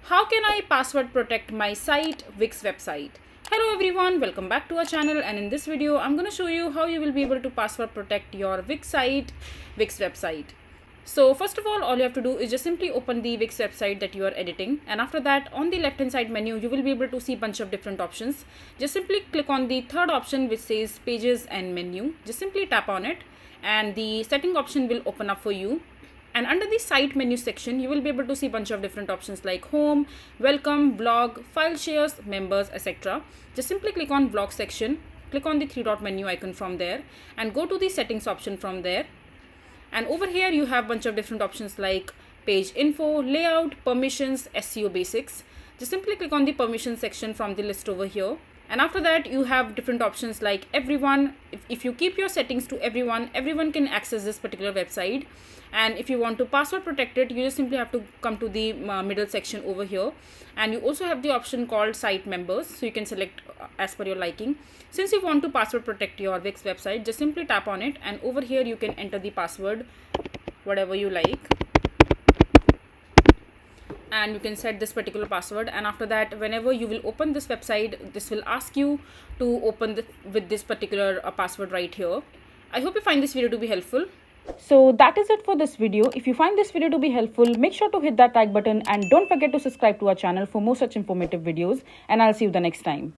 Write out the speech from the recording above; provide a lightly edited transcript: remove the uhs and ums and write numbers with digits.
How can I password protect my site, Wix website? Hello everyone, welcome back to our channel, and in this video I'm going to show you how you will be able to password protect your Wix site, Wix website. So first of all you have to do is just simply open the Wix website that you are editing, and after that on the left hand side menu you will be able to see bunch of different options. Just simply click on the third option which says pages and menu. Just simply tap on it and the setting option will open up for you. And under the site menu section you will be able to see bunch of different options like home, welcome, blog, file shares, members, etc. Just simply click on blog section, click on the three dot menu icon from there and go to the settings option from there. And over here you have bunch of different options like page info, layout, permissions, SEO basics. Just simply click on the permission section from the list over here. And after that you have different options like everyone. If you keep your settings to everyone can access this particular website. And if you want to password protect it, you just simply have to come to the middle section over here, and you also have the option called site members, so you can select as per your liking. Since you want to password protect your Wix website, just simply tap on it and over here you can enter the password whatever you like, and you can set this particular password. And after that whenever you will open this website, this will ask you to open with this particular password right here. I hope you find this video to be helpful. So that is it for this video. If you find this video to be helpful, make sure to hit that like button and don't forget to subscribe to our channel for more such informative videos, and I'll see you the next time.